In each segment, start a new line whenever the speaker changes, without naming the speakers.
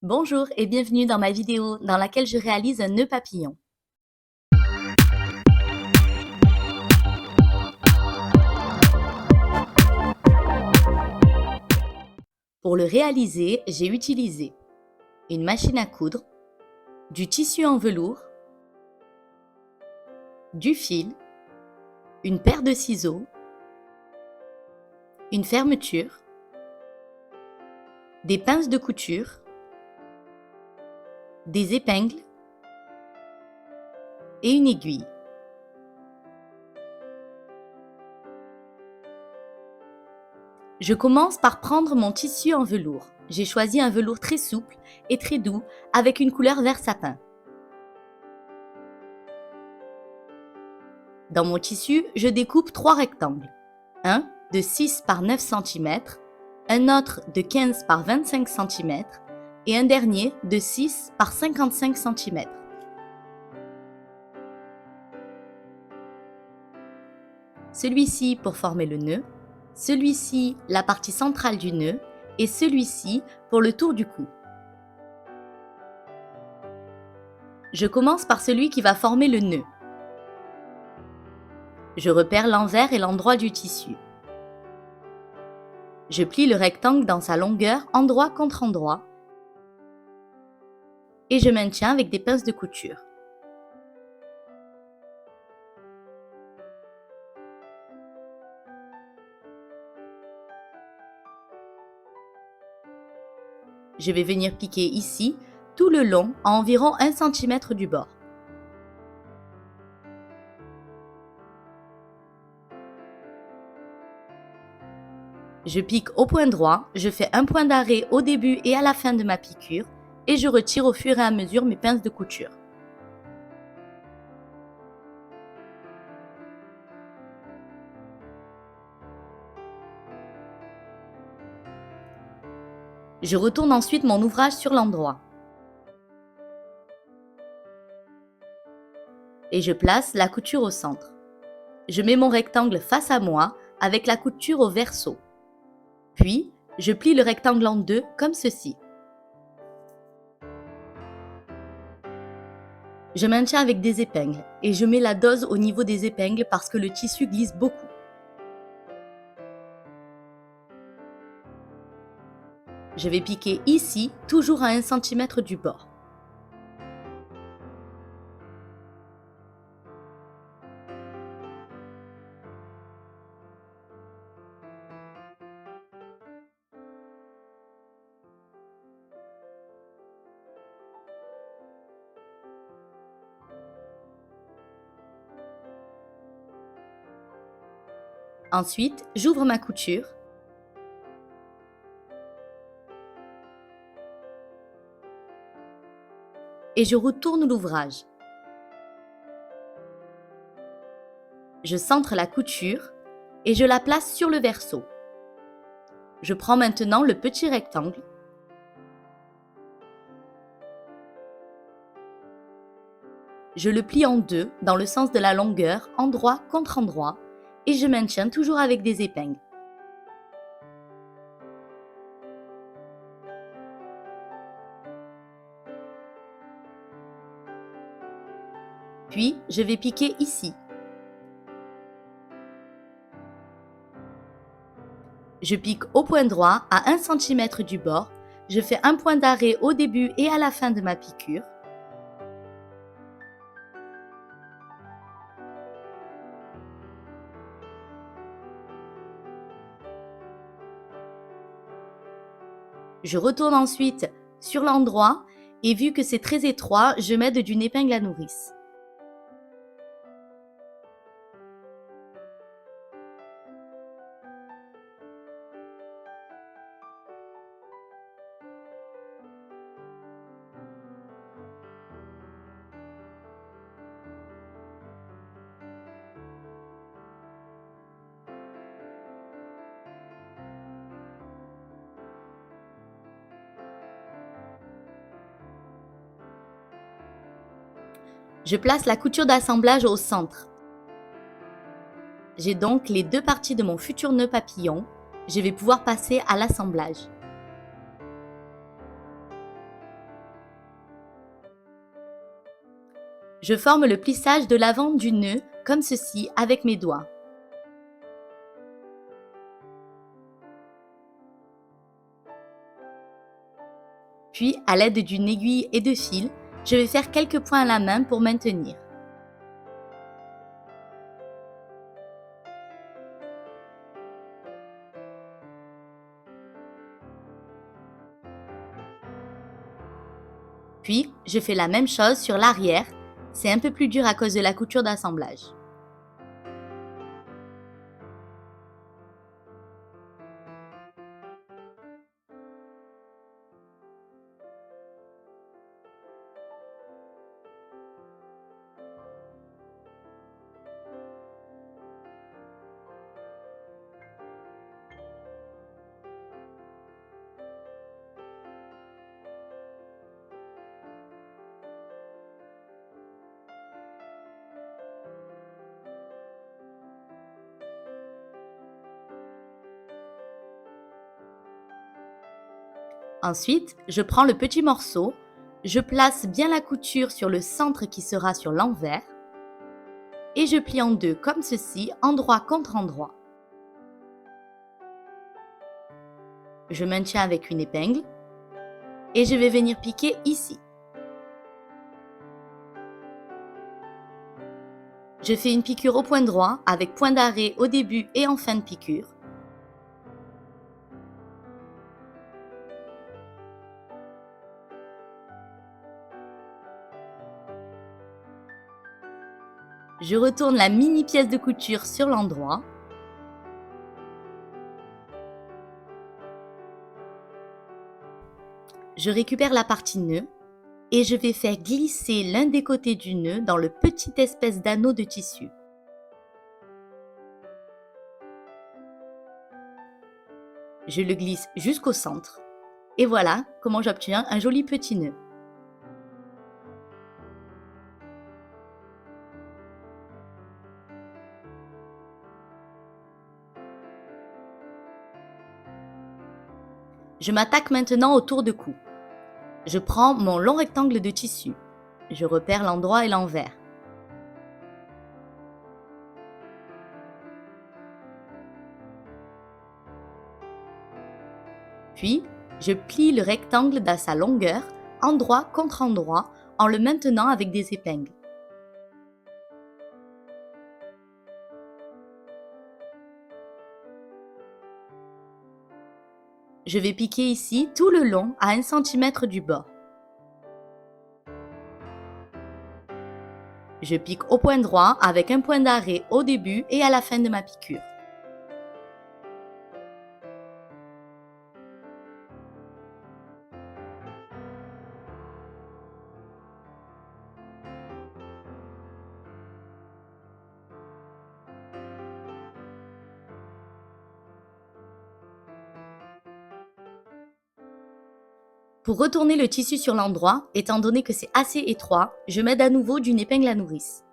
Bonjour et bienvenue dans ma vidéo dans laquelle je réalise un nœud papillon. Pour le réaliser, j'ai utilisé une machine à coudre, du tissu en velours, du fil, une paire de ciseaux, une fermeture, des pinces de couture, des épingles et une aiguille. Je commence par prendre mon tissu en velours. J'ai choisi un velours très souple et très doux avec une couleur vert sapin. Dans mon tissu, je découpe 3 rectangles. Un de 6 par 9 cm, un autre de 15 par 25 cm et un dernier de 6 par 55 cm. Celui-ci pour former le nœud, celui-ci la partie centrale du nœud et celui-ci pour le tour du cou. Je commence par celui qui va former le nœud. Je repère l'envers et l'endroit du tissu. Je plie le rectangle dans sa longueur endroit contre endroit et je maintiens avec des pinces de couture. Je vais venir piquer ici, tout le long, à environ 1 cm du bord. Je pique au point droit, je fais un point d'arrêt au début et à la fin de ma piqûre et je retire au fur et à mesure mes pinces de couture. Je retourne ensuite mon ouvrage sur l'endroit. Et je place la couture au centre. Je mets mon rectangle face à moi avec la couture au verso. Puis, je plie le rectangle en deux comme ceci. Je maintiens avec des épingles et je mets la dose au niveau des épingles parce que le tissu glisse beaucoup. Je vais piquer ici, toujours à 1 cm du bord. Ensuite, j'ouvre ma couture et je retourne l'ouvrage. Je centre la couture et je la place sur le verso. Je prends maintenant le petit rectangle je le plie en deux dans le sens de la longueur, endroit contre endroit, et je maintiens toujours avec des épingles. Puis, je vais piquer ici. Je pique au point droit à 1 cm du bord. Je fais un point d'arrêt au début et à la fin de ma piqûre. Je retourne ensuite sur l'endroit et vu que c'est très étroit, je m'aide d'une épingle à nourrice. Je place la couture d'assemblage au centre. J'ai donc les deux parties de mon futur nœud papillon. Je vais pouvoir passer à l'assemblage. Je forme le plissage de l'avant du nœud comme ceci avec mes doigts. Puis, à l'aide d'une aiguille et de fil, je vais faire quelques points à la main pour maintenir. Puis, je fais la même chose sur l'arrière. C'est un peu plus dur à cause de la couture d'assemblage. Ensuite, je prends le petit morceau, je place bien la couture sur le centre qui sera sur l'envers et je plie en deux comme ceci, endroit contre endroit. Je maintiens avec une épingle et je vais venir piquer ici. Je fais une piqûre au point droit avec point d'arrêt au début et en fin de piqûre. Je retourne la mini pièce de couture sur l'endroit. Je récupère la partie nœud et je vais faire glisser l'un des côtés du nœud dans le petit espèce d'anneau de tissu. Je le glisse jusqu'au centre et voilà comment j'obtiens un joli petit nœud. Je m'attaque maintenant au tour de cou. Je prends mon long rectangle de tissu. Je repère l'endroit et l'envers. Puis, je plie le rectangle dans sa longueur, endroit contre endroit, en le maintenant avec des épingles. Je vais piquer ici tout le long à 1 cm du bord. Je pique au point droit avec un point d'arrêt au début et à la fin de ma piqûre. Pour retourner le tissu sur l'endroit, étant donné que c'est assez étroit, je m'aide à nouveau d'une épingle à nourrice.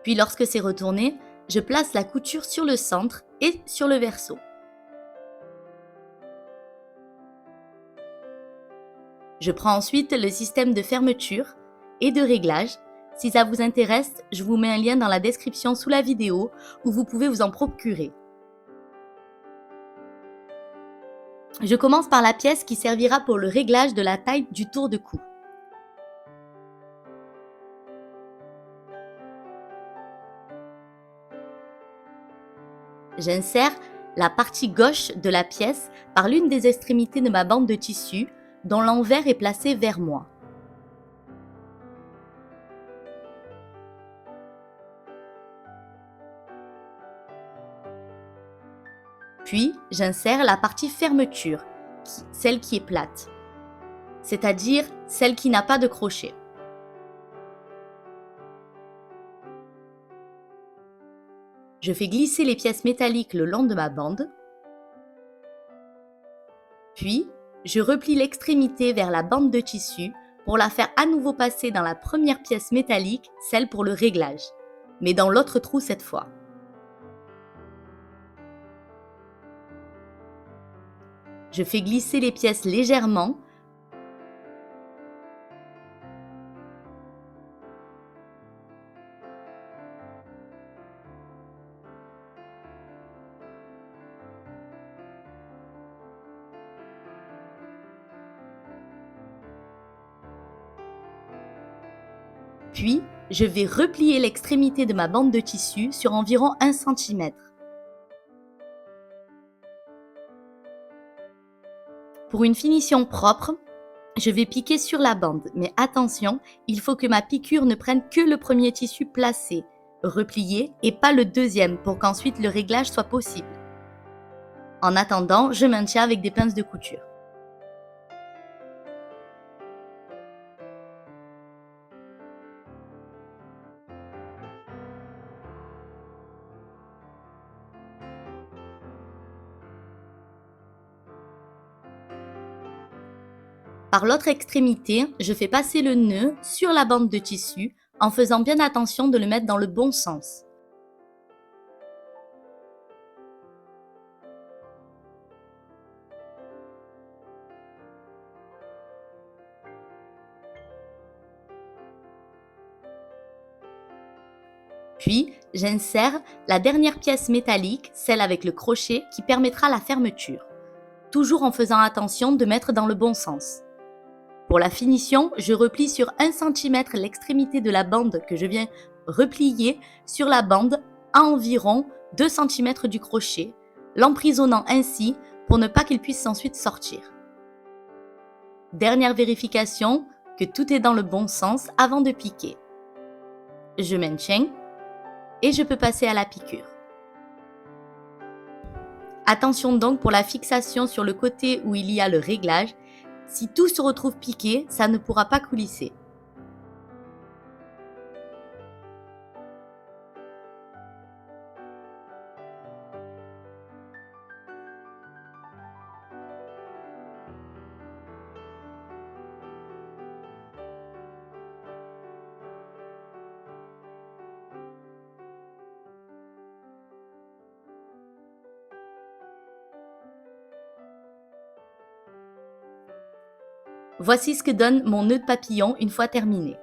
Puis lorsque c'est retourné, je place la couture sur le centre et sur le verso. Je prends ensuite le système de fermeture et de réglage. Si ça vous intéresse, je vous mets un lien dans la description sous la vidéo où vous pouvez vous en procurer. Je commence par la pièce qui servira pour le réglage de la taille du tour de cou. J'insère la partie gauche de la pièce par l'une des extrémités de ma bande de tissu dont l'envers est placé vers moi. Puis, j'insère la partie fermeture, celle qui est plate, c'est-à-dire celle qui n'a pas de crochet. Je fais glisser les pièces métalliques le long de ma bande. Puis, je replie l'extrémité vers la bande de tissu pour la faire à nouveau passer dans la première pièce métallique, celle pour le réglage, mais dans l'autre trou cette fois. Je fais glisser les pièces légèrement. Puis, je vais replier l'extrémité de ma bande de tissu sur environ 1 cm. Pour une finition propre, je vais piquer sur la bande, mais attention, il faut que ma piqûre ne prenne que le premier tissu placé, replié, et pas le deuxième pour qu'ensuite le réglage soit possible. En attendant, je maintiens avec des pinces de couture. Par l'autre extrémité, je fais passer le nœud sur la bande de tissu en faisant bien attention de le mettre dans le bon sens. Puis, j'insère la dernière pièce métallique, celle avec le crochet, qui permettra la fermeture, toujours en faisant attention de mettre dans le bon sens. Pour la finition, je replie sur 1 cm l'extrémité de la bande que je viens replier sur la bande à environ 2 cm du crochet, l'emprisonnant ainsi pour ne pas qu'il puisse ensuite sortir. Dernière vérification, que tout est dans le bon sens avant de piquer. Je maintiens et je peux passer à la piqûre. Attention donc pour la fixation sur le côté où il y a le réglage. Si tout se retrouve piqué, ça ne pourra pas coulisser. Voici ce que donne mon nœud de papillon une fois terminé.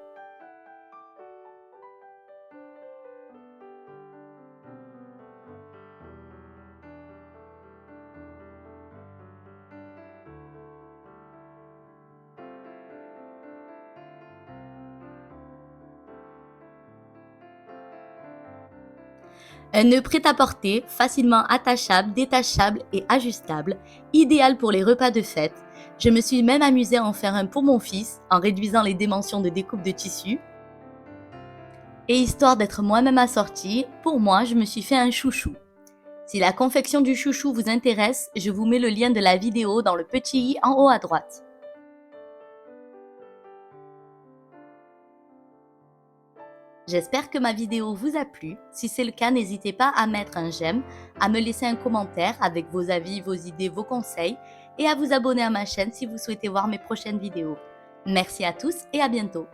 Un nœud prêt-à-porter, facilement attachable, détachable et ajustable, idéal pour les repas de fête. Je me suis même amusée à en faire un pour mon fils, en réduisant les dimensions de découpe de tissu. Et histoire d'être moi-même assortie, pour moi, je me suis fait un chouchou. Si la confection du chouchou vous intéresse, je vous mets le lien de la vidéo dans le petit i en haut à droite. J'espère que ma vidéo vous a plu. Si c'est le cas, n'hésitez pas à mettre un j'aime, à me laisser un commentaire avec vos avis, vos idées, vos conseils et à vous abonner à ma chaîne si vous souhaitez voir mes prochaines vidéos. Merci à tous et à bientôt.